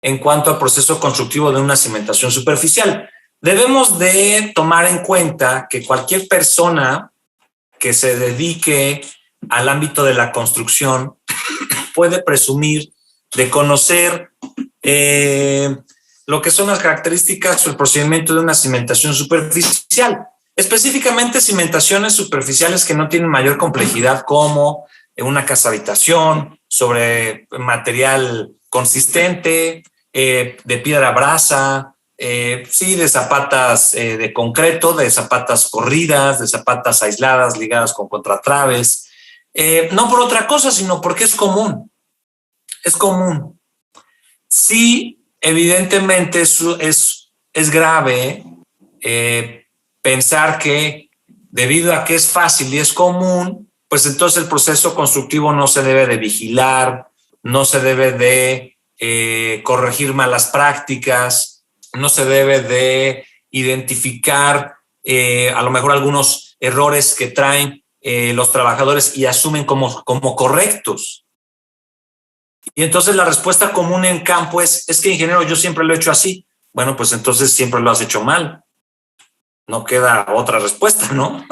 en cuanto al proceso constructivo de una cimentación superficial. Debemos de tomar en cuenta que cualquier persona que se dedique al ámbito de la construcción puede presumir de conocer lo que son las características o el procedimiento de una cimentación superficial. Específicamente cimentaciones superficiales que no tienen mayor complejidad, como una casa habitación, sobre material consistente, de piedra brasa, sí, de zapatas de concreto, de zapatas corridas, de zapatas aisladas ligadas con contratraves. No por otra cosa, sino porque es común. Es común. Sí, evidentemente es grave pensar que debido a que es fácil y es común, pues entonces el proceso constructivo no se debe de vigilar, no se debe de corregir malas prácticas, no se debe de identificar a lo mejor algunos errores que traen los trabajadores y asumen como correctos. Y entonces la respuesta común en campo es que ingeniero, yo siempre lo he hecho así. Bueno, pues entonces siempre lo has hecho mal. No queda otra respuesta, ¿no?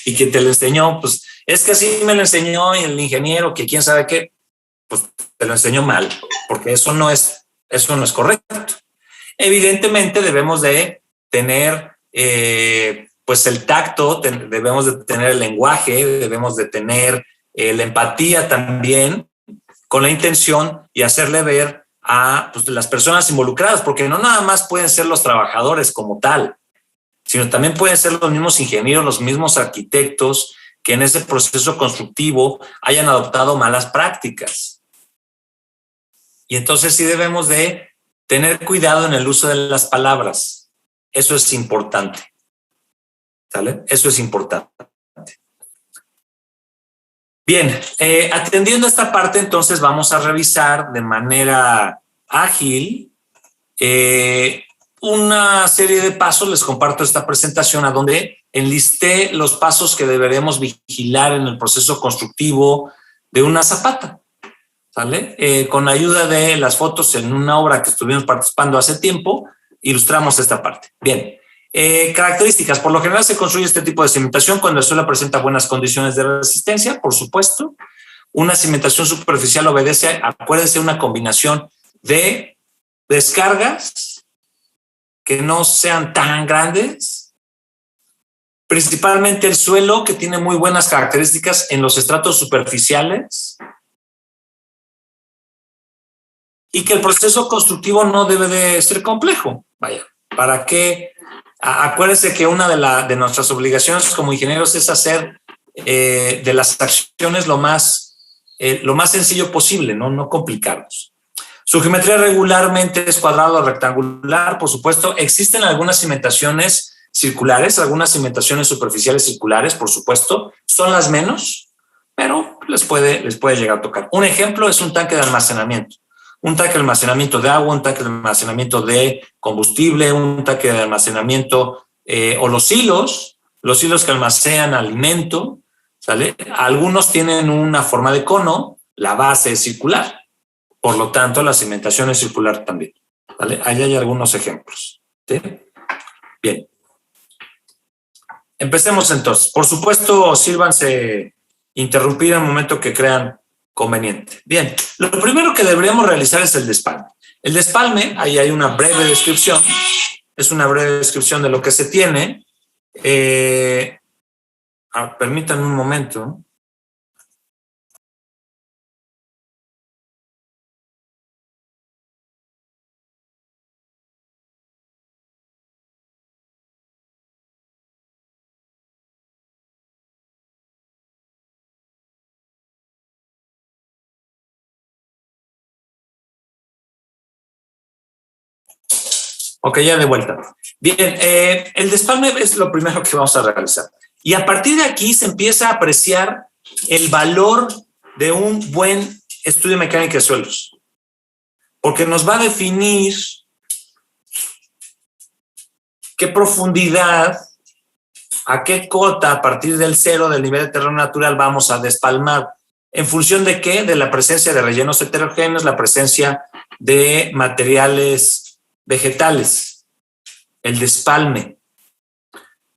Y quien te lo enseñó, pues es que así me lo enseñó el ingeniero, que quién sabe qué, pues te lo enseñó mal, porque eso no es correcto. Evidentemente debemos de tener pues el tacto, debemos de tener el lenguaje, debemos de tener la empatía también, con la intención y hacerle ver a pues, las personas involucradas, porque no nada más pueden ser los trabajadores como tal, sino también pueden ser los mismos ingenieros, los mismos arquitectos que en ese proceso constructivo hayan adoptado malas prácticas. Y entonces sí debemos de tener cuidado en el uso de las palabras. Eso es importante. ¿Sale? Eso es importante. Bien, atendiendo esta parte, entonces vamos a revisar de manera ágil una serie de pasos. Les comparto esta presentación a donde enlisté los pasos que deberemos vigilar en el proceso constructivo de una zapata. ¿Sale? Con la ayuda de las fotos en una obra que estuvimos participando hace tiempo, ilustramos esta parte. Bien. Características. Por lo general se construye este tipo de cimentación cuando el suelo presenta buenas condiciones de resistencia, por supuesto. Una cimentación superficial obedece, acuérdense, una combinación de descargas que no sean tan grandes, principalmente el suelo, que tiene muy buenas características en los estratos superficiales, y que el proceso constructivo no debe de ser complejo. Vaya, ¿para qué? Acuérdense que una de nuestras obligaciones como ingenieros es hacer de las acciones lo más sencillo posible, no complicarnos. Su geometría regularmente es cuadrado o rectangular, por supuesto. Existen algunas cimentaciones circulares, algunas cimentaciones superficiales circulares, por supuesto. Son las menos, pero les puede llegar a tocar. Un ejemplo es un tanque de almacenamiento. Un tanque de almacenamiento de agua, un tanque de almacenamiento de combustible, un tanque de almacenamiento o los hilos que almacenan alimento, ¿sale? Algunos tienen una forma de cono, la base es circular, por lo tanto la cimentación es circular también, ¿vale? Ahí hay algunos ejemplos, ¿sí? Bien. Empecemos entonces. Por supuesto, sírvanse interrumpir en el momento que crean conveniente. Bien, lo primero que deberíamos realizar es el despalme. El despalme, ahí hay una breve descripción, es una breve descripción de lo que se tiene. Permítanme un momento. Ok, ya de vuelta. Bien, el despalme es lo primero que vamos a realizar. Y a partir de aquí se empieza a apreciar el valor de un buen estudio de mecánica de suelos. Porque nos va a definir qué profundidad, a qué cota a partir del cero del nivel de terreno natural vamos a despalmar. ¿En función de qué? De la presencia de rellenos heterogéneos, la presencia de materiales vegetales, el despalme.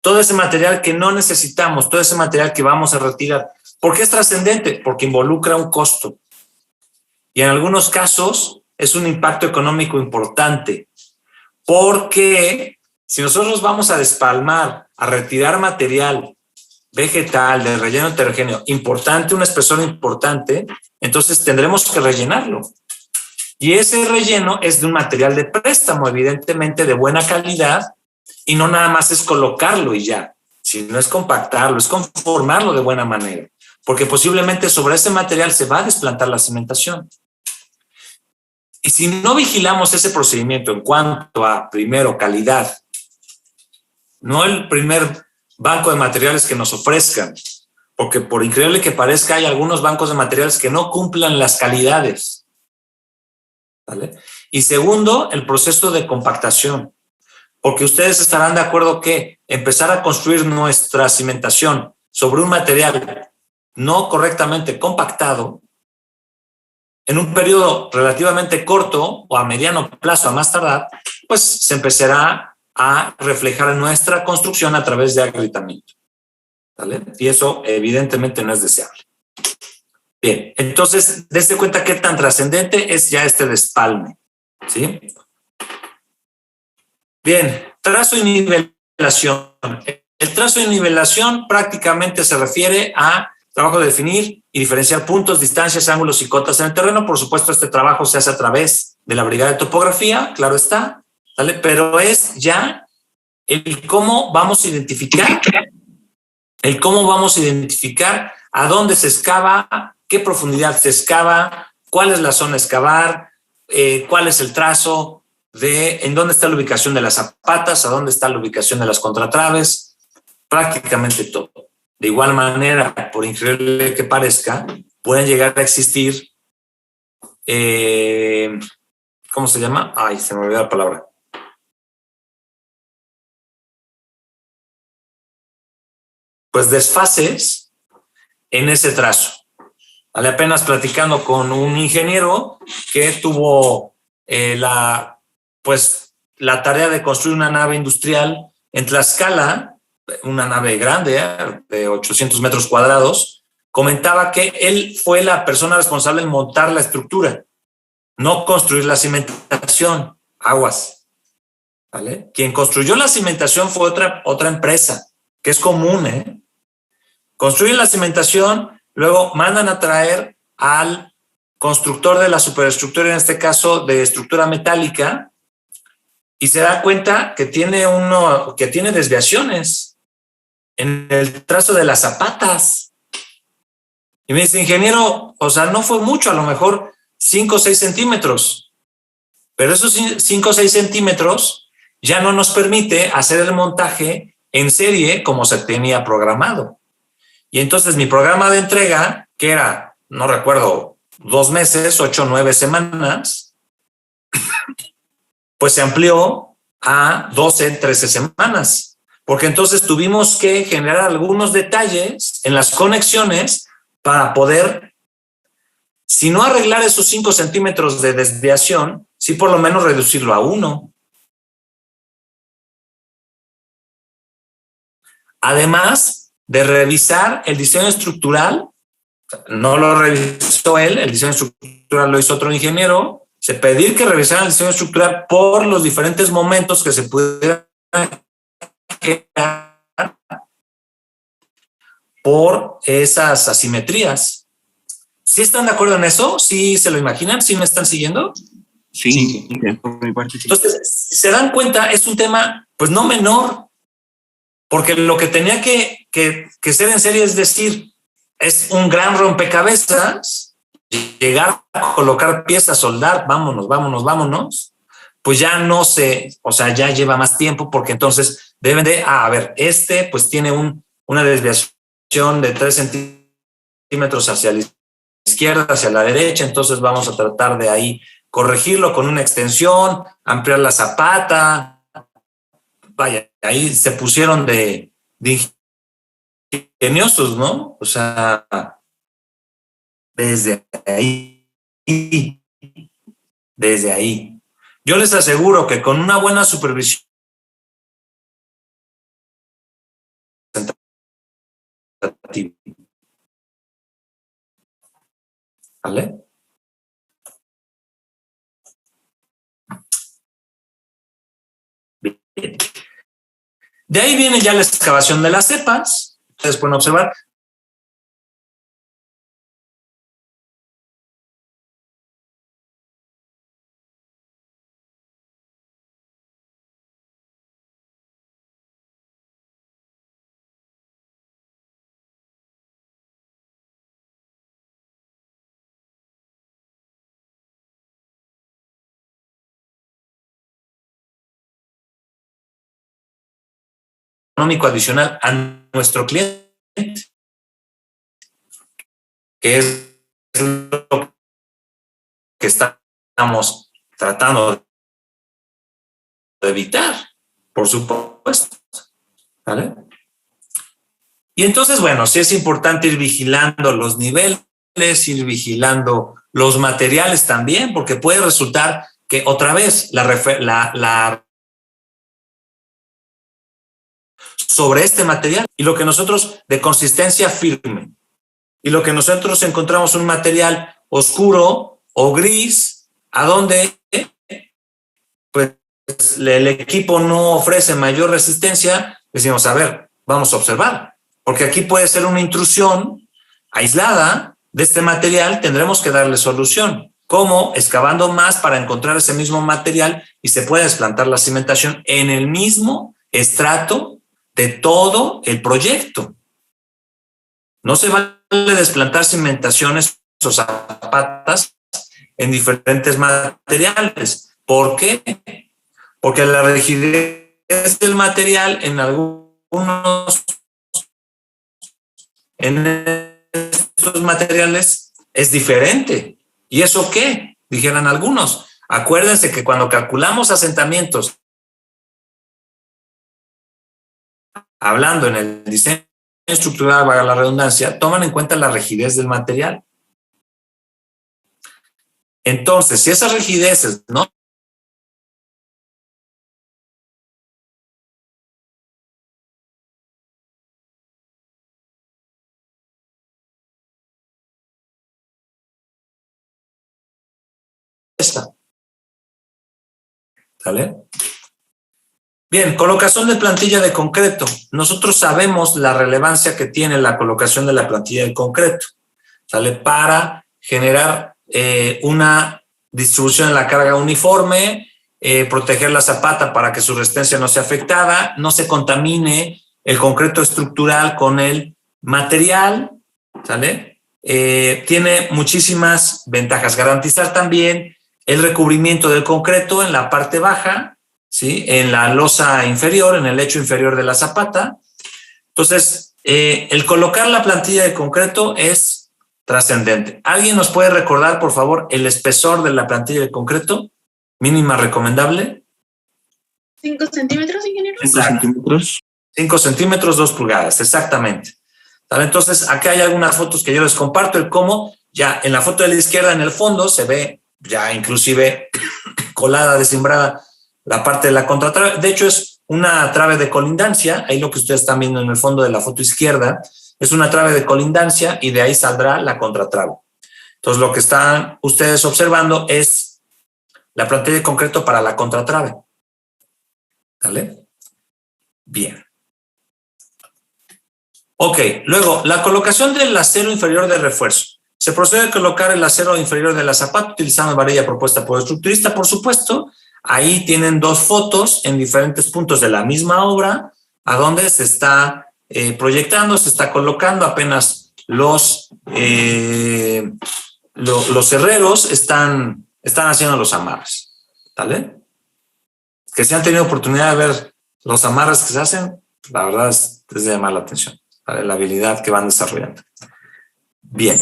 Todo ese material que no necesitamos, todo ese material que vamos a retirar. ¿Por qué es trascendente? Porque involucra un costo. Y en algunos casos es un impacto económico importante. Porque si nosotros vamos a despalmar, a retirar material vegetal, de relleno heterogéneo, importante, un espesor importante, entonces tendremos que rellenarlo. Y ese relleno es de un material de préstamo, evidentemente de buena calidad, y no nada más es colocarlo y ya, sino es compactarlo, es conformarlo de buena manera, porque posiblemente sobre ese material se va a desplantar la cimentación. Y si no vigilamos ese procedimiento en cuanto a, primero, calidad, no el primer banco de materiales que nos ofrezcan, porque por increíble que parezca, hay algunos bancos de materiales que no cumplan las calidades. ¿Vale? Y segundo, el proceso de compactación, porque ustedes estarán de acuerdo que empezar a construir nuestra cimentación sobre un material no correctamente compactado, en un periodo relativamente corto o a mediano plazo, a más tardar, pues se empezará a reflejar en nuestra construcción a través de agrietamiento. ¿Vale? Y eso evidentemente no es deseable. Bien, entonces, desde cuenta qué tan trascendente es ya este despalme. ¿Sí? Bien, trazo y nivelación. El trazo y nivelación prácticamente se refiere a trabajo de definir y diferenciar puntos, distancias, ángulos y cotas en el terreno. Por supuesto, este trabajo se hace a través de la brigada de topografía, claro está, ¿vale? Pero es ya el cómo vamos a identificar, a dónde se excava, qué profundidad se excava, cuál es la zona a excavar, cuál es el trazo, de en dónde está la ubicación de las zapatas, a dónde está la ubicación de las contratraves, prácticamente todo. De igual manera, por increíble que parezca, pueden llegar a existir, ¿cómo se llama? Ay, se me olvidó la palabra. Pues desfases en ese trazo. Vale, apenas platicando con un ingeniero que tuvo la tarea de construir una nave industrial en Tlaxcala, una nave grande, de 800 metros cuadrados, comentaba que él fue la persona responsable en montar la estructura, no construir la cimentación, aguas. ¿Vale? Quien construyó la cimentación fue otra empresa, que es común, construyen la cimentación, luego mandan a traer al constructor de la superestructura, en este caso de estructura metálica, y se da cuenta que tiene desviaciones en el trazo de las zapatas. Y me dice, ingeniero, o sea, no fue mucho, a lo mejor 5 o 6 centímetros, pero esos 5 o 6 centímetros ya no nos permite hacer el montaje en serie como se tenía programado. Y entonces mi programa de entrega, que era, no recuerdo, 2 meses, 8 o 9 semanas, pues se amplió a 12, 13 semanas, porque entonces tuvimos que generar algunos detalles en las conexiones para poder, si no arreglar esos 5 centímetros de desviación, sí por lo menos reducirlo a 1. Además de revisar el diseño estructural, no lo revisó él, el diseño estructural lo hizo otro ingeniero, se pedir que revisaran el diseño estructural por los diferentes momentos que se pudieran generar por esas asimetrías. ¿Sí están de acuerdo en eso? ¿Sí se lo imaginan? ¿Sí me están siguiendo? Sí, por mi parte sí. Entonces, si se dan cuenta, es un tema pues no menor, porque lo que tenía que ser en serie es decir, es un gran rompecabezas, llegar a colocar piezas, soldar, vámonos, pues ya no sé, o sea, ya lleva más tiempo porque entonces deben de, a ver, pues tiene una desviación de 3 centímetros hacia la izquierda, hacia la derecha, entonces vamos a tratar de ahí corregirlo con una extensión, ampliar la zapata. Vaya, ahí se pusieron de ingeniosos, ¿no? O sea, desde ahí. desde ahí. Yo les aseguro que con una buena supervisión ¿vale? Bien. De ahí viene ya la excavación de las cepas. Ustedes pueden observar. Económico adicional a nuestro cliente, que es lo que estamos tratando de evitar, por supuesto, ¿vale? Y entonces, bueno, sí es importante ir vigilando los niveles, ir vigilando los materiales también, porque puede resultar que otra vez sobre este material y lo que nosotros de consistencia firme y lo que nosotros encontramos un material oscuro o gris, a donde pues el equipo no ofrece mayor resistencia, decimos, a ver, vamos a observar, porque aquí puede ser una intrusión aislada de este material, tendremos que darle solución. ¿Cómo? Excavando más para encontrar ese mismo material y se puede desplantar la cimentación en el mismo estrato de todo el proyecto. No se vale desplantar cimentaciones o zapatas en diferentes materiales. ¿Por qué? Porque la rigidez del material en estos materiales es diferente. ¿Y eso qué? Dijeran algunos. Acuérdense que cuando calculamos asentamientos, hablando en el diseño estructural, para la redundancia, toman en cuenta la rigidez del material. Entonces, si esas rigideces no está, ¿sale? Bien, colocación de plantilla de concreto. Nosotros sabemos la relevancia que tiene la colocación de la plantilla de concreto, ¿sale? Para generar una distribución de la carga uniforme, proteger la zapata para que su resistencia no sea afectada, no se contamine el concreto estructural con el material, ¿sale? Tiene muchísimas ventajas. Garantizar también el recubrimiento del concreto en la parte baja, ¿sí? En la losa inferior, en el lecho inferior de la zapata. Entonces, el colocar la plantilla de concreto es trascendente. ¿Alguien nos puede recordar, por favor, el espesor de la plantilla de concreto? Mínima recomendable. 5 centímetros, ingeniero. 5 centímetros. 5 centímetros, 2 pulgadas, exactamente. ¿Vale? Entonces, acá hay algunas fotos que yo les comparto, el cómo ya en la foto de la izquierda, en el fondo, se ve ya inclusive colada, desimbrada, la parte de la contratrave. De hecho, es una trave de colindancia. Ahí lo que ustedes están viendo en el fondo de la foto izquierda es una trave de colindancia y de ahí saldrá la contratrave. Entonces, lo que están ustedes observando es la plantilla de concreto para la contratrave. ¿Vale? Bien. Ok, luego, la colocación del acero inferior de refuerzo. Se procede a colocar el acero inferior de la zapata utilizando varilla propuesta por el estructurista, por supuesto. Ahí tienen dos fotos en diferentes puntos de la misma obra, a donde se está proyectando, se está colocando. Apenas los herreros están haciendo los amarres, ¿vale? Que si han tenido oportunidad de ver los amarres que se hacen, la verdad es de llamar la atención, ¿vale? La habilidad que van desarrollando. Bien.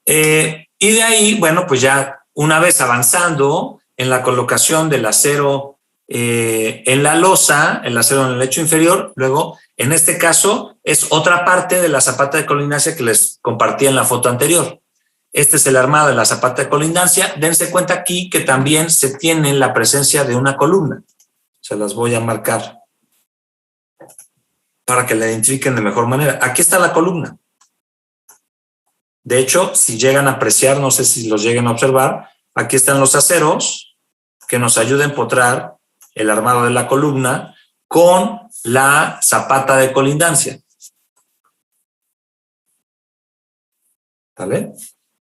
Y de ahí, bueno, pues ya una vez avanzando en la colocación del acero en la losa, el acero en el lecho inferior, luego, en este caso, es otra parte de la zapata de colindancia que les compartí en la foto anterior. Este es el armado de la zapata de colindancia. Dense cuenta aquí que también se tiene la presencia de una columna. Se las voy a marcar para que la identifiquen de mejor manera. Aquí está la columna. De hecho, si llegan a apreciar, no sé si los lleguen a observar, aquí están los aceros que nos ayudan a empotrar el armado de la columna con la zapata de colindancia. ¿Vale?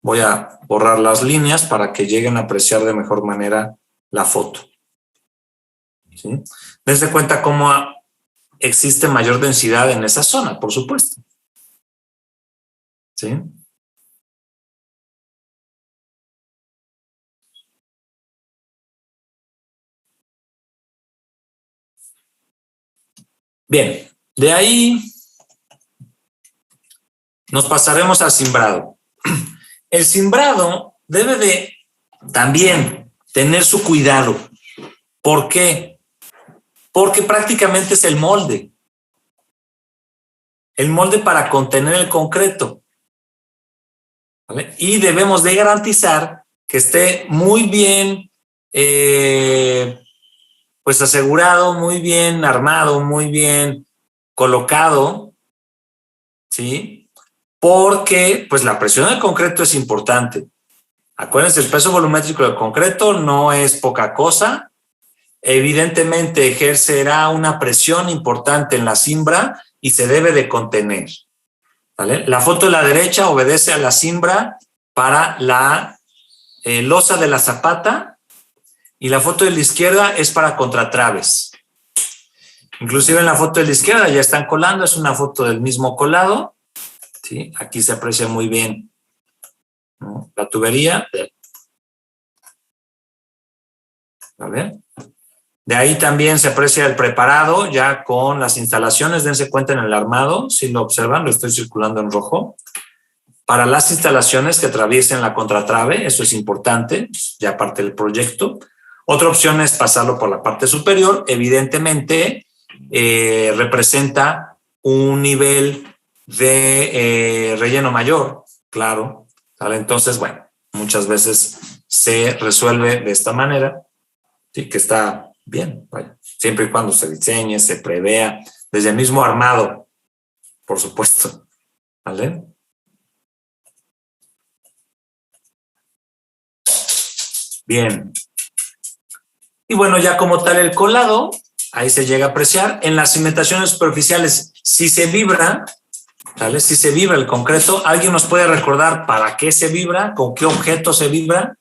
Voy a borrar las líneas para que lleguen a apreciar de mejor manera la foto. ¿Sí? Dense cuenta cómo existe mayor densidad en esa zona, por supuesto. ¿Sí? Bien, de ahí nos pasaremos al cimbrado. El cimbrado debe de también tener su cuidado. ¿Por qué? Porque prácticamente es el molde. El molde para contener el concreto. ¿Vale? Y debemos de garantizar que esté muy bien pues asegurado, muy bien armado, muy bien colocado, ¿sí? Porque pues la presión del concreto es importante. Acuérdense, el peso volumétrico del concreto no es poca cosa. Evidentemente ejercerá una presión importante en la cimbra y se debe de contener. ¿Vale? La foto de la derecha obedece a la cimbra para la losa de la zapata y la foto de la izquierda es para contratraves. Inclusive en la foto de la izquierda ya están colando, es una foto del mismo colado. ¿Sí? Aquí se aprecia muy bien, ¿no? La tubería. A ver. De ahí también se aprecia el preparado ya con las instalaciones. Dense cuenta en el armado, si lo observan, lo estoy circulando en rojo. Para las instalaciones que atraviesen la contratrave, eso es importante, ya parte del proyecto. Otra opción es pasarlo por la parte superior. Evidentemente, representa un nivel de relleno mayor, claro. ¿Vale? Entonces, bueno, muchas veces se resuelve de esta manera, ¿sí? Que está bien, vaya. Siempre y cuando se diseñe, se prevea, desde el mismo armado, por supuesto. ¿Vale? Bien. Y bueno, ya como tal el colado, ahí se llega a apreciar. En las cimentaciones superficiales, si se vibra, ¿vale? Si se vibra el concreto, ¿alguien nos puede recordar para qué se vibra? ¿Con qué objeto se vibra?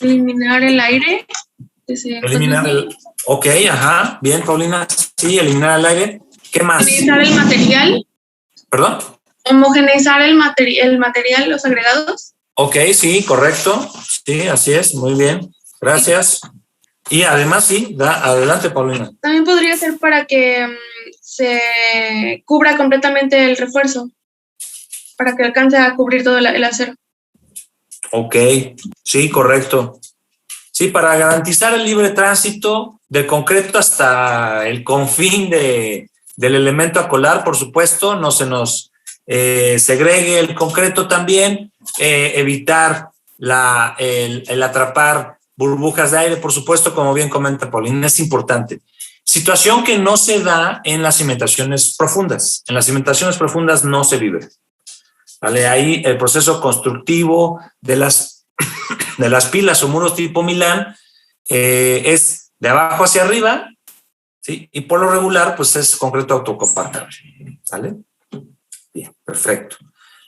Eliminar el aire. Eliminar el... Ok, ajá. Bien, Paulina. Sí, eliminar el aire. ¿Qué más? Homogeneizar el material. ¿Perdón? Homogeneizar el material, los agregados. Ok, sí, correcto. Sí, así es. Muy bien. Gracias. Y además, sí, adelante, Paulina. También podría ser para que se cubra completamente el refuerzo, para que alcance a cubrir todo el acero. Ok, sí, correcto. Sí, para garantizar el libre tránsito del concreto hasta el confín del elemento a colar, por supuesto, no se nos segregue el concreto también, evitar el atrapar burbujas de aire, por supuesto, como bien comenta Paulina, es importante. Situación que no se da en las cimentaciones profundas. En las cimentaciones profundas no se vive. ¿Vale? Ahí el proceso constructivo de las pilas o muros tipo Milán es de abajo hacia arriba, ¿sí? Y por lo regular, pues es concreto autocompactable. ¿Vale? Bien, perfecto.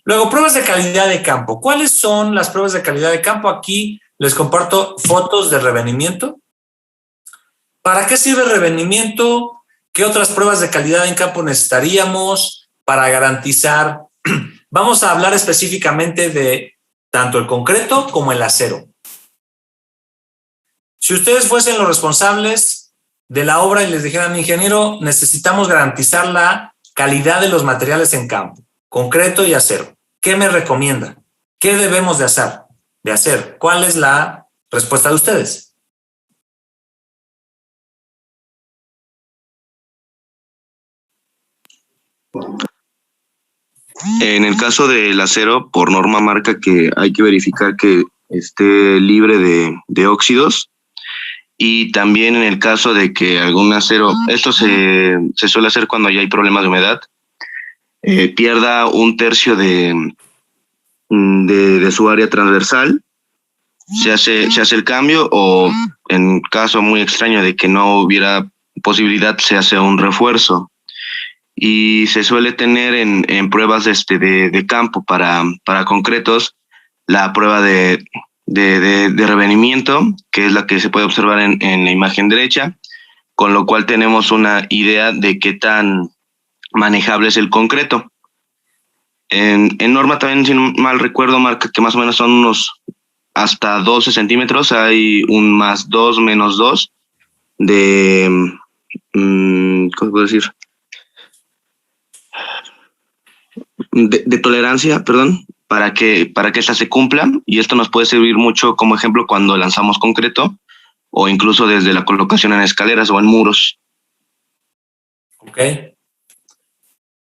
Luego, pruebas de calidad de campo. ¿Cuáles son las pruebas de calidad de campo? Aquí les comparto fotos de revenimiento. ¿Para qué sirve el revenimiento? ¿Qué otras pruebas de calidad en campo necesitaríamos para garantizar? Vamos a hablar específicamente de tanto el concreto como el acero. Si ustedes fuesen los responsables de la obra y les dijeran, ingeniero, necesitamos garantizar la calidad de los materiales en campo, concreto y acero, ¿qué me recomienda? ¿Qué debemos de hacer? ¿Cuál es la respuesta de ustedes? En el caso del acero, por norma marca que hay que verificar que esté libre de óxidos. Y también en el caso de que algún acero, esto se suele hacer cuando ya hay problemas de humedad, pierda 1/3 de su área transversal, se hace el cambio, o en caso muy extraño de que no hubiera posibilidad, se hace un refuerzo. Y se suele tener en pruebas de campo para concretos la prueba de revenimiento, que es la que se puede observar en la imagen derecha, con lo cual tenemos una idea de qué tan manejable es el concreto. En norma también, si no mal recuerdo, marca que más o menos son unos hasta 12 centímetros, hay un +2, -2 de, ¿cómo puedo decir? De tolerancia, perdón, para que esta se cumpla, y esto nos puede servir mucho como ejemplo cuando lanzamos concreto o incluso desde la colocación en escaleras o en muros.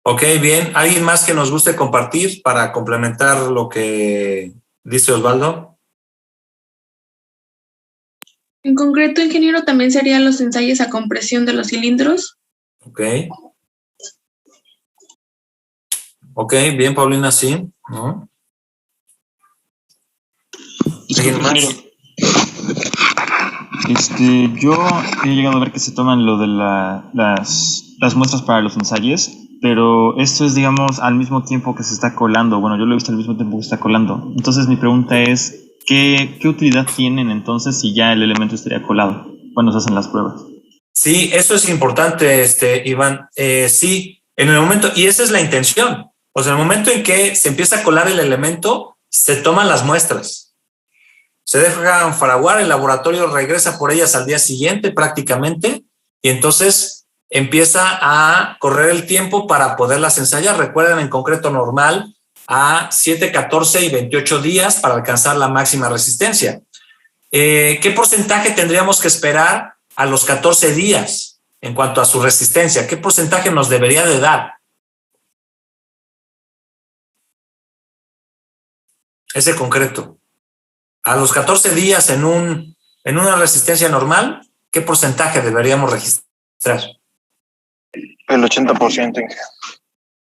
Ok, bien. ¿Alguien más que nos guste compartir para complementar lo que dice Osvaldo? En concreto, ingeniero, también serían los ensayos a compresión de los cilindros. Ok, bien, Paulina, sí. ¿No? ¿Alguien más? Yo he llegado a ver que se toman lo de las muestras para los ensayos, pero esto es, digamos, al mismo tiempo que se está colando. Bueno, yo lo he visto al mismo tiempo que se está colando. Entonces mi pregunta es, ¿qué utilidad tienen entonces si ya el elemento estaría colado cuando se hacen las pruebas? Sí, eso es importante, Iván. Sí, en el momento, y esa es la intención. O sea, en el momento en que se empieza a colar el elemento, se toman las muestras. Se dejan fraguar, el laboratorio regresa por ellas al día siguiente prácticamente, y entonces empieza a correr el tiempo para poderlas ensayar. Recuerden, en concreto normal, a 7, 14 y 28 días para alcanzar la máxima resistencia. ¿Qué porcentaje tendríamos que esperar a los 14 días en cuanto a su resistencia? ¿Qué porcentaje nos debería de dar ese concreto? A los 14 días en una resistencia normal, ¿qué porcentaje deberíamos registrar? El 80%.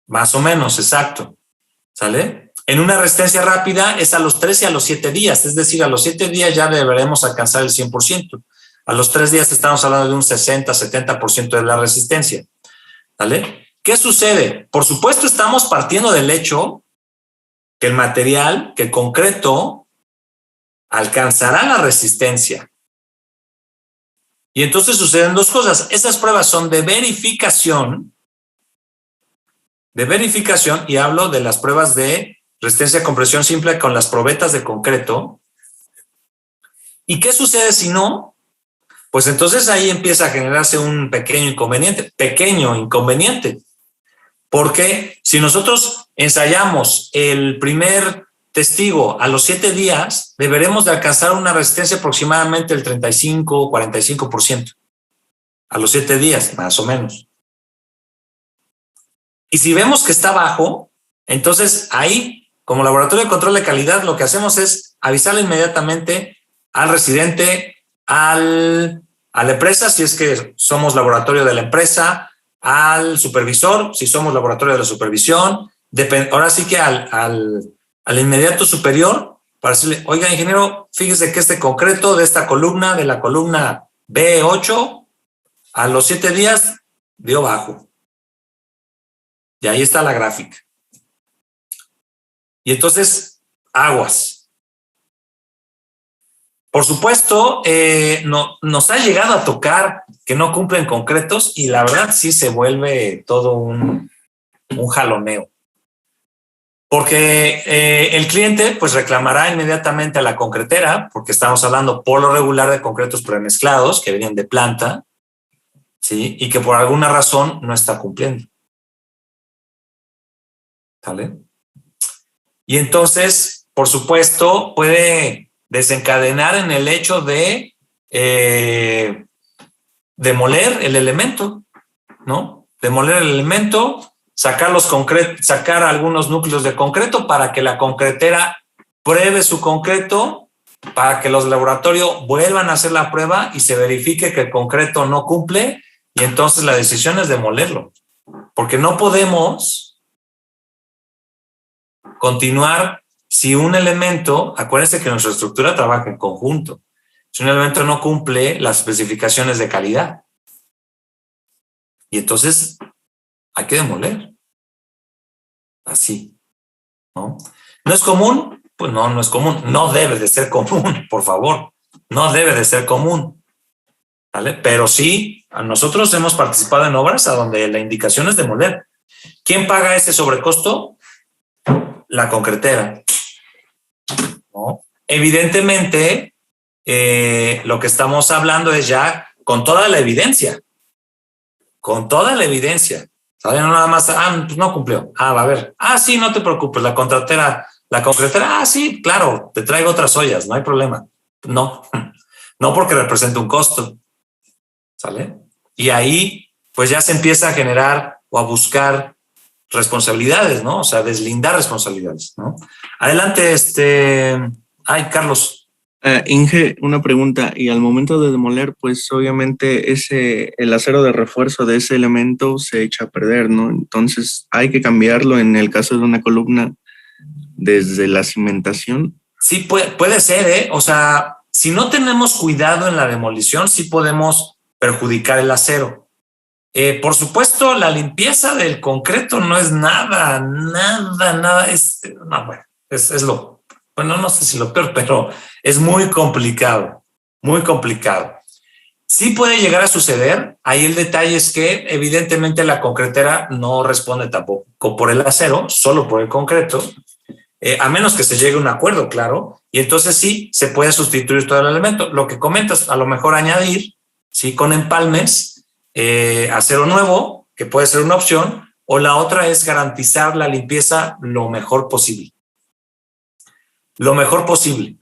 Más o menos, exacto. ¿Sale? En una resistencia rápida es a los 3 y a los 7 días, es decir, a los 7 días ya deberemos alcanzar el 100%. A los 3 días estamos hablando de un 60-70% de la resistencia. ¿Vale? ¿Qué sucede? Por supuesto, estamos partiendo del hecho que el material, que el concreto, alcanzará la resistencia. Y entonces suceden dos cosas. Esas pruebas son de verificación, y hablo de las pruebas de resistencia a compresión simple con las probetas de concreto. ¿Y qué sucede si no? Pues entonces ahí empieza a generarse un pequeño inconveniente, porque si nosotros ensayamos el primer testigo a los 7 días, deberemos de alcanzar una resistencia aproximadamente del 35-45% a los 7 días, más o menos. Y si vemos que está bajo, entonces ahí, como laboratorio de control de calidad, lo que hacemos es avisarle inmediatamente al residente, a la empresa, si es que somos laboratorio de la empresa, al supervisor, si somos laboratorio de la supervisión, ahora sí que al inmediato superior, para decirle, oiga, ingeniero, fíjese que este concreto de esta columna, de la columna B8, a los 7 días dio bajo. Y ahí está la gráfica. Y entonces, aguas. Por supuesto, nos ha llegado a tocar que no cumplen concretos y la verdad sí se vuelve todo un jaloneo. Porque el cliente pues reclamará inmediatamente a la concretera, porque estamos hablando por lo regular de concretos premezclados que vienen de planta, ¿sí? Y que por alguna razón no está cumpliendo. ¿Vale? Y entonces, por supuesto, puede desencadenar en el hecho de demoler el elemento, ¿no? Demoler el elemento sacar algunos núcleos de concreto para que la concretera pruebe su concreto, para que los laboratorios vuelvan a hacer la prueba y se verifique que el concreto no cumple, y entonces la decisión es demolerlo. Porque no podemos continuar si un elemento, acuérdense que nuestra estructura trabaja en conjunto, si un elemento no cumple las especificaciones de calidad. Y entonces hay que demoler. Así, ¿no? ¿No es común? Pues no, no es común. No debe de ser común, por favor. No debe de ser común. ¿Vale? Pero sí, nosotros hemos participado en obras a donde la indicación es demoler. ¿Quién paga ese sobrecosto? La concretera, ¿no? Evidentemente, lo que estamos hablando es ya con toda la evidencia. Con toda la evidencia. ¿Saben? No nada más, pues no cumplió. Va a ver. Sí, no te preocupes, la concretera, sí, claro, te traigo otras ollas, no hay problema. No, no porque representa un costo. ¿Sale? Y ahí, pues ya se empieza a generar o a buscar responsabilidades, ¿no? O sea, deslindar responsabilidades, ¿no? Adelante, Carlos. Inge, una pregunta. Y al momento de demoler, pues obviamente el acero de refuerzo de ese elemento se echa a perder, ¿no? Entonces hay que cambiarlo en el caso de una columna desde la cimentación. Sí, puede ser, ¿eh? O sea, si no tenemos cuidado en la demolición, sí podemos perjudicar el acero. Por supuesto, la limpieza del concreto no es nada, es lo, bueno, no sé si lo peor, pero es muy complicado, muy complicado. Sí puede llegar a suceder, ahí el detalle es que evidentemente la concretera no responde tampoco por el acero, solo por el concreto, a menos que se llegue a un acuerdo, claro, y entonces sí se puede sustituir todo el elemento. Lo que comentas, a lo mejor añadir, sí, con empalmes, acero nuevo, que puede ser una opción, o la otra es garantizar la limpieza lo mejor posible. Lo mejor posible,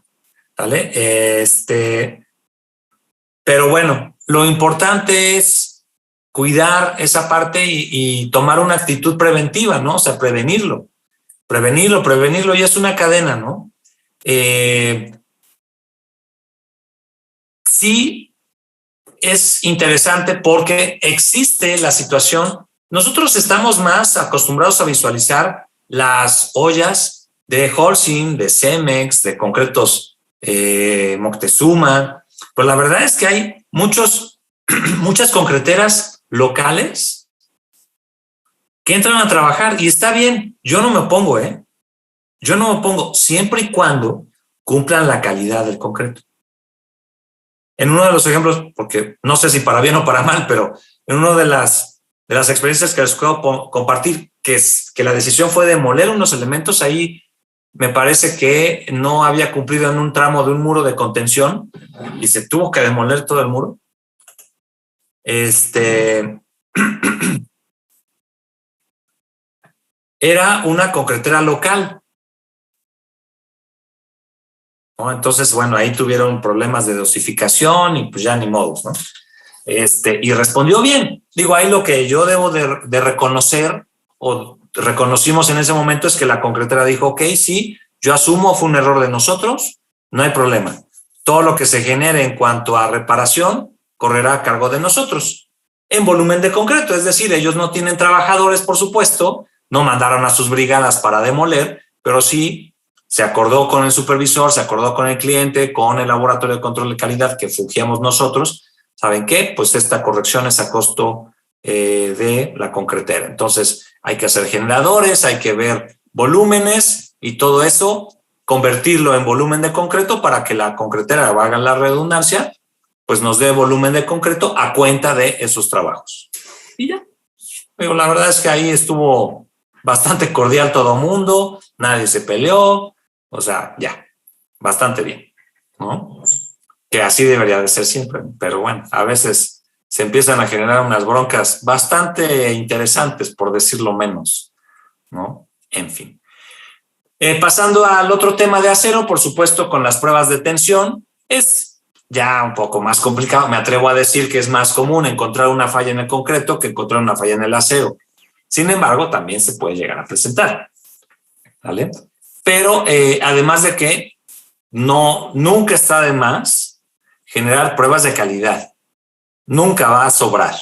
¿vale? Pero bueno, lo importante es cuidar esa parte y tomar una actitud preventiva, ¿no? O sea, prevenirlo, y es una cadena, ¿no? Sí, es interesante porque existe la situación. Nosotros estamos más acostumbrados a visualizar las ollas de Holcim, de Cemex, de concretos Moctezuma. Pues la verdad es que hay muchas concreteras locales que entran a trabajar y está bien. Yo no me opongo, Yo no me opongo siempre y cuando cumplan la calidad del concreto. En uno de los ejemplos, porque no sé si para bien o para mal, pero en una de las experiencias que les puedo compartir, que la decisión fue demoler unos elementos, ahí me parece que no había cumplido en un tramo de un muro de contención y se tuvo que demoler todo el muro. Era una concretera local, ¿no? Entonces, bueno, ahí tuvieron problemas de dosificación y pues ya ni modos, ¿no? Y respondió bien. Digo, ahí lo que yo debo de reconocer o reconocimos en ese momento es que la concretera dijo, ok, sí, yo asumo, fue un error de nosotros, no hay problema. Todo lo que se genere en cuanto a reparación correrá a cargo de nosotros en volumen de concreto, es decir, ellos no tienen trabajadores, por supuesto, no mandaron a sus brigadas para demoler, pero sí se acordó con el supervisor, se acordó con el cliente, con el laboratorio de control de calidad que fungíamos nosotros. ¿Saben qué? Pues esta corrección es a costo de la concretera. Entonces hay que hacer generadores, hay que ver volúmenes y todo eso, convertirlo en volumen de concreto para que la concretera, valga la redundancia, pues nos dé volumen de concreto a cuenta de esos trabajos. Y ya. Pero la verdad es que ahí estuvo bastante cordial todo el mundo, nadie se peleó, o sea, ya, bastante bien, ¿no? Que así debería de ser siempre, pero bueno, a veces se empiezan a generar unas broncas bastante interesantes, por decirlo menos, ¿no? En fin. Pasando al otro tema de acero, por supuesto, con las pruebas de tensión, es ya un poco más complicado. Me atrevo a decir que es más común encontrar una falla en el concreto que encontrar una falla en el acero. Sin embargo, también se puede llegar a presentar, ¿vale? Pero además de que nunca está de más generar pruebas de calidad. Nunca va a sobrar,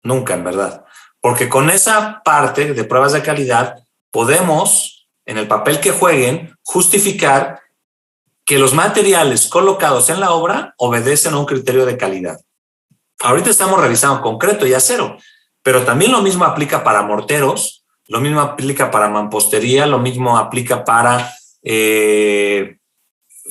nunca en verdad. Porque con esa parte de pruebas de calidad podemos, en el papel que jueguen, justificar que los materiales colocados en la obra obedecen a un criterio de calidad. Ahorita estamos revisando concreto y acero, pero también lo mismo aplica para morteros, lo mismo aplica para mampostería, lo mismo aplica para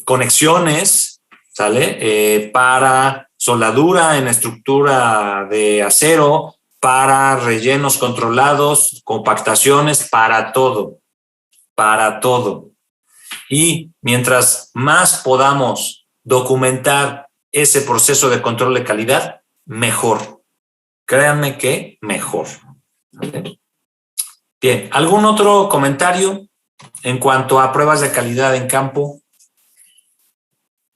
conexiones, ¿sale? Para soldadura en estructura de acero, para rellenos controlados, compactaciones, para todo. Y mientras más podamos documentar ese proceso de control de calidad, mejor. Créanme que mejor. ¿Vale? Bien, ¿algún otro comentario en cuanto a pruebas de calidad en campo?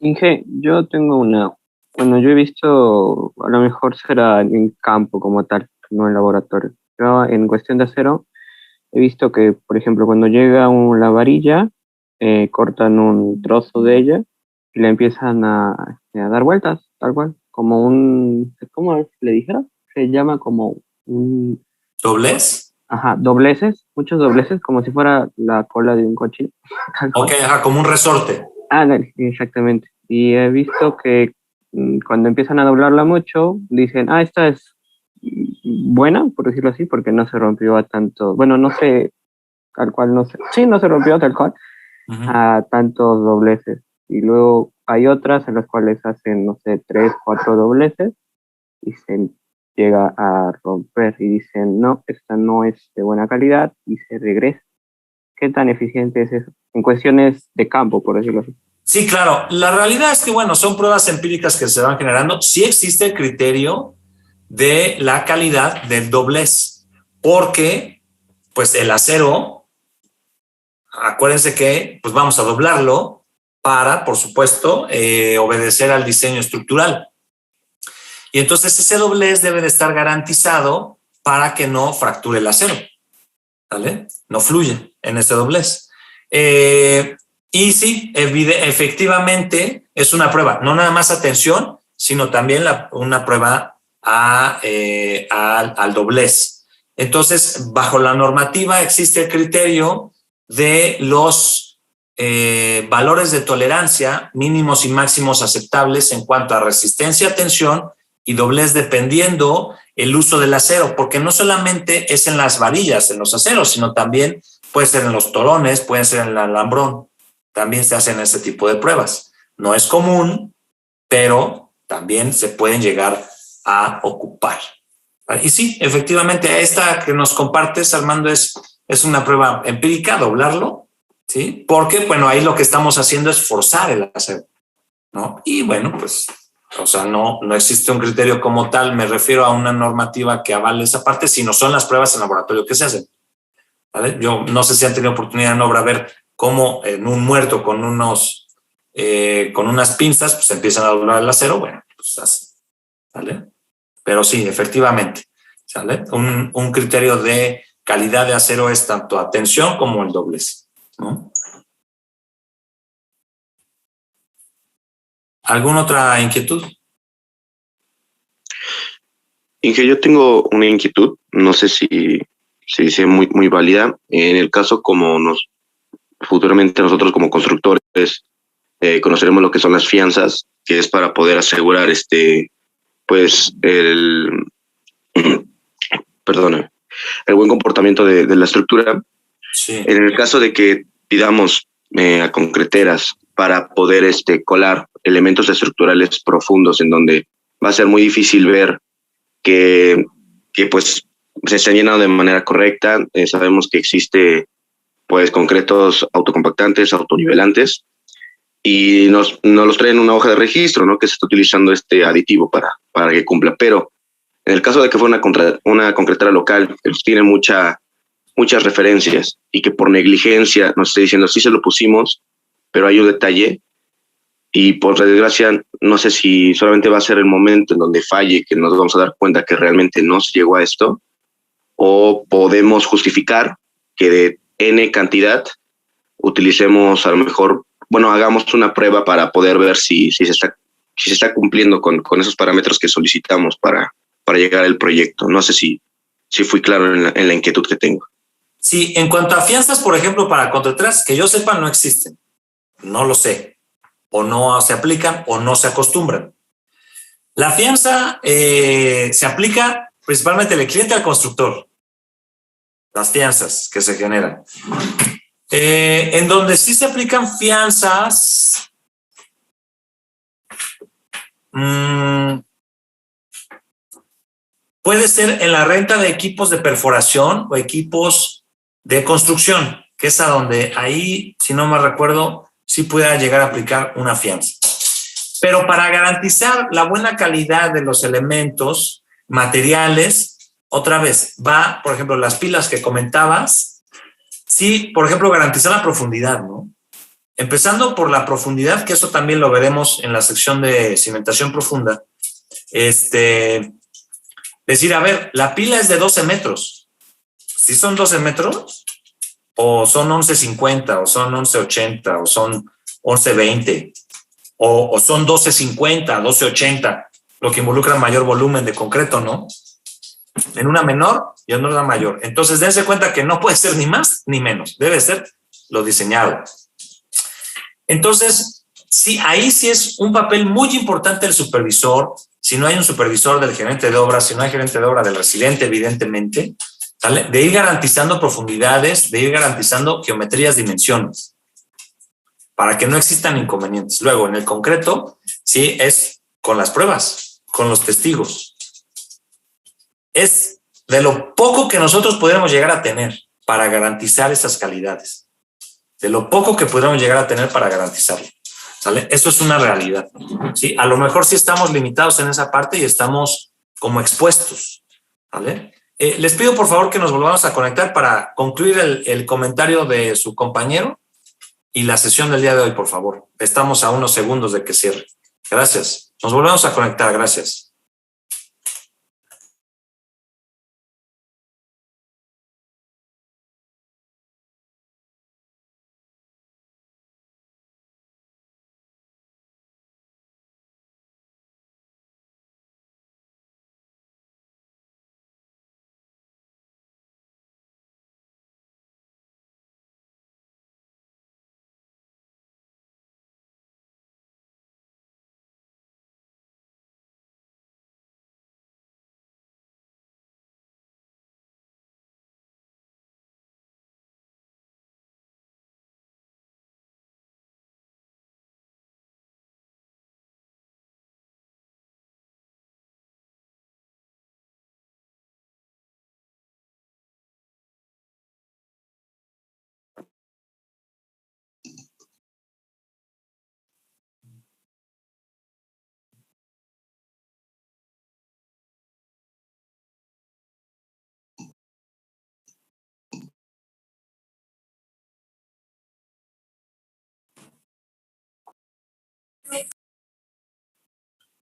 Inge, yo tengo una. Bueno, yo he visto, a lo mejor será en campo como tal, no en laboratorio. Pero en cuestión de acero, he visto que, por ejemplo, cuando llega la varilla, cortan un trozo de ella y le empiezan a dar vueltas, tal cual, como ¿cómo le dijera? Se llama como un... ¿Doblez? Ajá, dobleces, muchos dobleces, como si fuera la cola de un cochino. Ok, ajá, como un resorte. Dale, exactamente. Y he visto que cuando empiezan a doblarla mucho, dicen, esta es buena, por decirlo así, porque no se rompió a tanto, bueno, no sé, tal cual, no sé, sí, no se rompió tal cual, a tantos dobleces. Y luego hay otras en las cuales hacen, no sé, 3, 4 dobleces y se llega a romper y dicen, no, esta no es de buena calidad y se regresa. ¿Qué tan eficiente es eso? En cuestiones de campo, por decirlo así. Sí, claro. La realidad es que, bueno, son pruebas empíricas que se van generando. Sí existe el criterio de la calidad del doblez, porque, pues, el acero, acuérdense que, pues, vamos a doblarlo para, por supuesto, obedecer al diseño estructural. Y entonces ese doblez debe de estar garantizado para que no fracture el acero, ¿vale? No fluye en ese doblez. Y sí, efectivamente es una prueba, no nada más a tensión, sino también una prueba al doblez. Entonces, bajo la normativa existe el criterio de los valores de tolerancia mínimos y máximos aceptables en cuanto a resistencia a tensión y doblez dependiendo el uso del acero, porque no solamente es en las varillas, en los aceros, sino también puede ser en los torones, puede ser en el alambrón. También se hacen este tipo de pruebas. No es común, pero también se pueden llegar a ocupar. Y sí, efectivamente, esta que nos compartes, Armando, es una prueba empírica, doblarlo, ¿sí? Porque, bueno, ahí lo que estamos haciendo es forzar el acero, ¿no? Y bueno, pues, o sea, no existe un criterio como tal, me refiero a una normativa que avale esa parte, sino son las pruebas en laboratorio que se hacen, ¿vale? Yo no sé si han tenido oportunidad en obra ver cómo en un muerto con unas pinzas, pues empiezan a doblar el acero, bueno, pues así, ¿vale? Pero sí, efectivamente, ¿sale? Un criterio de calidad de acero es tanto a tensión como el doblez, ¿no? ¿Alguna otra inquietud? Inge, yo tengo una inquietud, no sé si sea muy, muy válida. En el caso como futuramente nosotros como constructores conoceremos lo que son las fianzas, que es para poder asegurar pues el buen comportamiento de la estructura. Sí. En el caso de que pidamos a concreteras para poder colar elementos estructurales profundos en donde va a ser muy difícil ver que pues se están llenando de manera correcta, sabemos que existe pues concretos autocompactantes, autonivelantes, y nos los traen una hoja de registro, ¿no? Que se está utilizando este aditivo para que cumpla. Pero en el caso de que fuera una concretera local, que tiene muchas referencias y que por negligencia nos esté diciendo sí se lo pusimos, pero hay un detalle, y por desgracia no sé si solamente va a ser el momento en donde falle que nos vamos a dar cuenta que realmente no se llegó a esto, o podemos justificar que de N cantidad utilicemos a lo mejor, bueno, hagamos una prueba para poder ver si se está cumpliendo con esos parámetros que solicitamos para llegar al proyecto. No sé si fui claro en la inquietud que tengo. Sí, en cuanto a fianzas, por ejemplo, para contratistas, que yo sepa, no existen. No lo sé. O no se aplican o no se acostumbran. La fianza se aplica principalmente del cliente al constructor. Las fianzas que se generan. En donde sí se aplican fianzas, puede ser en la renta de equipos de perforación o equipos de construcción, que es a donde ahí, si no me recuerdo, sí pueda llegar a aplicar una fianza. Pero para garantizar la buena calidad de los elementos materiales, otra vez, va, por ejemplo, las pilas que comentabas, sí, por ejemplo, garantizar la profundidad, ¿no? Empezando por la profundidad, que eso también lo veremos en la sección de cimentación profunda. Decir, a ver, la pila es de 12 metros. ¿Sí son 12 metros? ¿O son 11.50? ¿O son 11.80? ¿O son 11.20? ¿O son 12.50, 12.80? Lo que involucra mayor volumen de concreto, ¿no? En una menor y en otra mayor. Entonces, dense cuenta que no puede ser ni más ni menos. Debe ser lo diseñado. Entonces, sí, ahí sí es un papel muy importante el supervisor. Si no hay un supervisor del gerente de obra, si no hay gerente de obra del residente, evidentemente, ¿sale? De ir garantizando profundidades, de ir garantizando geometrías, dimensiones, para que no existan inconvenientes. Luego, en el concreto, sí es con las pruebas, con los testigos. Es de lo poco que nosotros podríamos llegar a tener para garantizar esas calidades. De lo poco que podríamos llegar a tener para garantizarlo. ¿Sale? Eso es una realidad. ¿Sí? A lo mejor sí estamos limitados en esa parte y estamos como expuestos. ¿Vale? Les pido por favor que nos volvamos a conectar para concluir el comentario de su compañero y la sesión del día de hoy, por favor. Estamos a unos segundos de que cierre. Gracias. Nos volvemos a conectar. Gracias.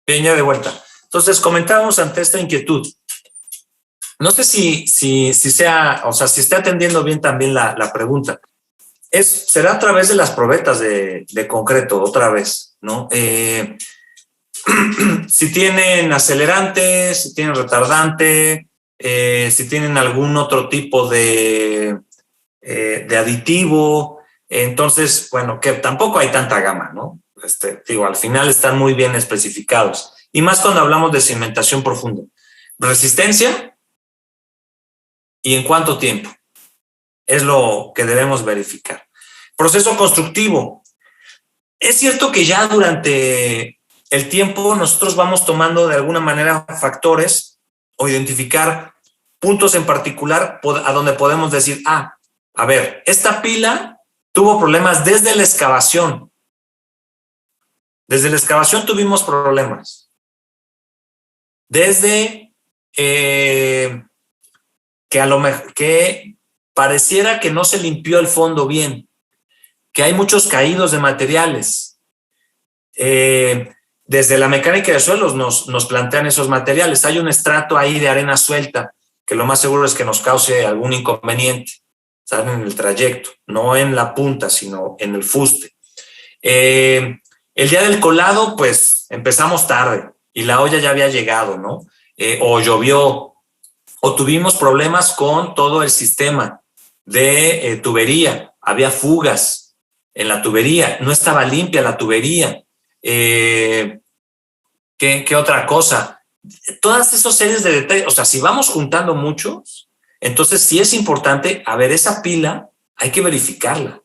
Bien, ya de vuelta. Entonces, comentábamos ante esta inquietud. No sé si sea, o sea, si esté atendiendo bien también la pregunta. Será a través de las probetas de concreto, otra vez, ¿no? Si tienen acelerante, si tienen retardante, si tienen algún otro tipo de aditivo, entonces, bueno, que tampoco hay tanta gama, ¿no? Digo, al final están muy bien especificados. Y más cuando hablamos de cimentación profunda. Resistencia y en cuánto tiempo. Es lo que debemos verificar. Proceso constructivo. Es cierto que ya durante el tiempo nosotros vamos tomando de alguna manera factores o identificar puntos en particular a donde podemos decir, a ver, esta pila tuvo problemas desde la excavación. Desde la excavación tuvimos problemas. Desde que a lo mejor que pareciera que no se limpió el fondo bien, que hay muchos caídos de materiales. Desde la mecánica de suelos nos plantean esos materiales. Hay un estrato ahí de arena suelta que lo más seguro es que nos cause algún inconveniente, ¿saben? En el trayecto, no en la punta, sino en el fuste. El día del colado, pues empezamos tarde y la olla ya había llegado, ¿no? O llovió, o tuvimos problemas con todo el sistema de tubería. Había fugas en la tubería, no estaba limpia la tubería. ¿Qué otra cosa? Todas esas series de detalles, o sea, si vamos juntando muchos, entonces sí es importante, a ver, esa pila hay que verificarla.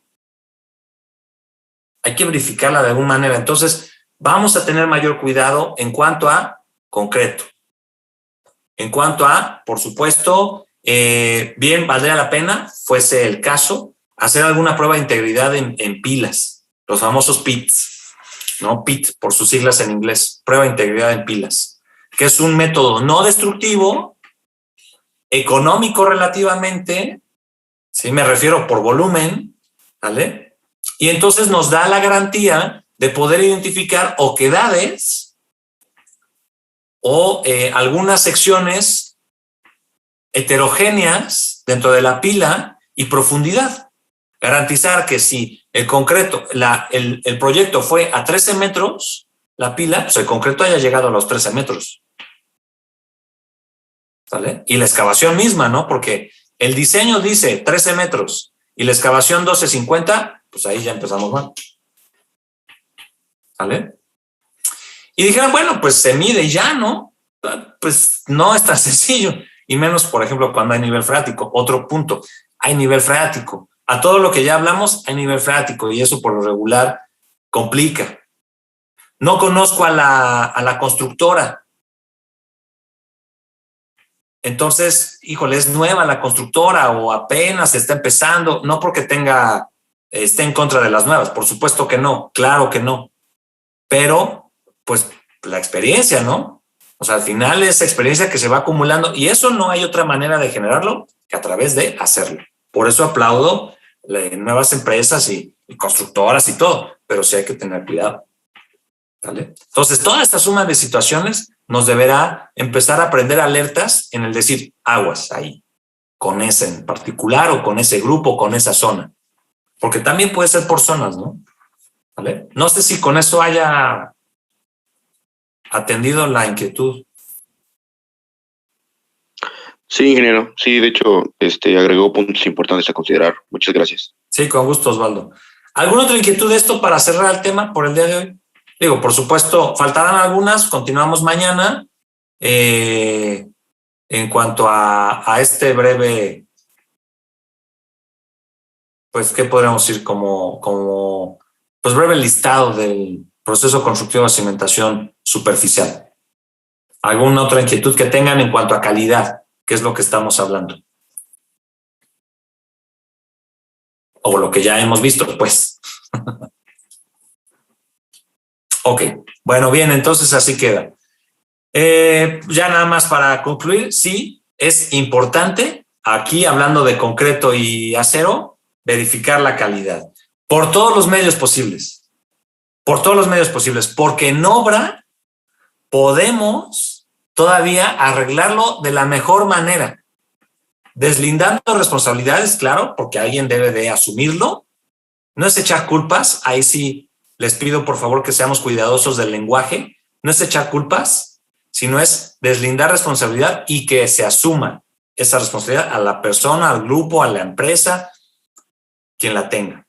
Hay que verificarla de alguna manera. Entonces, vamos a tener mayor cuidado en cuanto a concreto. En cuanto a, por supuesto, bien, valdría la pena, fuese el caso, hacer alguna prueba de integridad en pilas, los famosos PITs, ¿no? PIT, por sus siglas en inglés, prueba de integridad en pilas, que es un método no destructivo, económico relativamente, ¿sí? Me refiero por volumen, ¿vale? Y entonces nos da la garantía de poder identificar oquedades o algunas secciones heterogéneas dentro de la pila y profundidad. Garantizar que si el concreto, el proyecto fue a 13 metros, la pila, pues el concreto haya llegado a los 13 metros. ¿Vale? Y la excavación misma, ¿no? Porque el diseño dice 13 metros y la excavación 12.50, pues ahí ya empezamos mal. ¿Vale? Y dijeron, bueno, pues se mide y ya, ¿no? Pues no es tan sencillo. Y menos, por ejemplo, cuando hay nivel freático. Otro punto, hay nivel freático. A todo lo que ya hablamos, hay nivel freático y eso por lo regular complica. No conozco a la constructora. Entonces, híjole, es nueva la constructora o apenas está empezando. No porque esté en contra de las nuevas. Por supuesto que no, claro que no. Pero, pues, la experiencia, ¿no? O sea, al final es experiencia que se va acumulando y eso no hay otra manera de generarlo que a través de hacerlo. Por eso aplaudo nuevas empresas y constructoras y todo, pero sí hay que tener cuidado. ¿Vale? Entonces, toda esta suma de situaciones nos deberá empezar a prender alertas en el decir aguas ahí, con ese en particular o con ese grupo, con esa zona. Porque también puede ser por zonas, ¿no? ¿Vale? No sé si con eso haya atendido la inquietud. Sí, ingeniero. Sí, de hecho, agregó puntos importantes a considerar. Muchas gracias. Sí, con gusto, Osvaldo. ¿Alguna otra inquietud de esto para cerrar el tema por el día de hoy? Digo, por supuesto, faltarán algunas, continuamos mañana. En cuanto a este breve, pues, ¿qué podríamos decir? Como pues breve listado del proceso constructivo de cimentación superficial. ¿Alguna otra inquietud que tengan en cuanto a calidad? ¿Qué es lo que estamos hablando? O lo que ya hemos visto, pues. Ok, bueno, bien, entonces así queda. Ya nada más para concluir, sí, es importante, aquí hablando de concreto y acero, verificar la calidad. Por todos los medios posibles. Por todos los medios posibles. Porque en obra podemos todavía arreglarlo de la mejor manera. Deslindando responsabilidades, claro, porque alguien debe de asumirlo. No es echar culpas, ahí sí les pido por favor que seamos cuidadosos del lenguaje. No es echar culpas, sino es deslindar responsabilidad y que se asuma esa responsabilidad a la persona, al grupo, a la empresa, quien la tenga.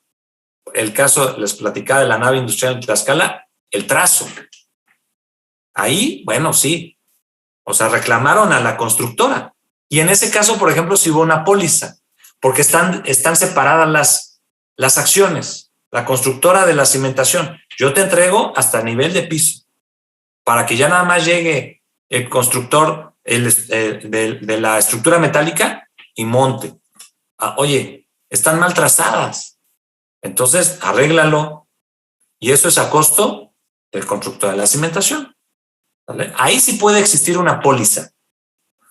El caso, les platicaba de la nave industrial en Tlaxcala, el trazo. Ahí, bueno, sí. O sea, reclamaron a la constructora. Y en ese caso, por ejemplo, sí hubo una póliza, porque están separadas las acciones. La constructora de la cimentación. Yo te entrego hasta nivel de piso, para que ya nada más llegue el constructor de la estructura metálica y monte. Oye, están mal trazadas. Entonces, arréglalo. Y eso es a costo del constructor de la cimentación. ¿Vale? Ahí sí puede existir una póliza,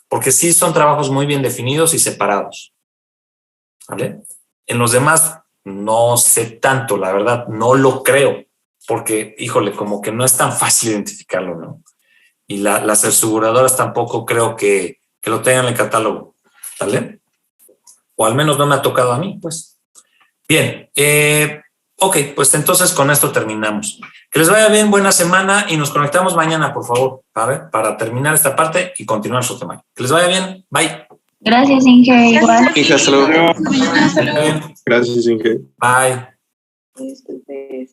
porque sí son trabajos muy bien definidos y separados. ¿Vale? En los demás no sé tanto, la verdad, no lo creo, porque, híjole, como que no es tan fácil identificarlo, ¿no? Y las aseguradoras tampoco creo que lo tengan en el catálogo. ¿Vale? O al menos no me ha tocado a mí, pues. Bien, ok, pues entonces con esto terminamos. Que les vaya bien, buena semana y nos conectamos mañana, por favor, para terminar esta parte y continuar su tema. Que les vaya bien, bye. Gracias, Inge. Igual. Inge, hasta luego. Bien. Gracias, Inge. Bye. Disculpe. Bye.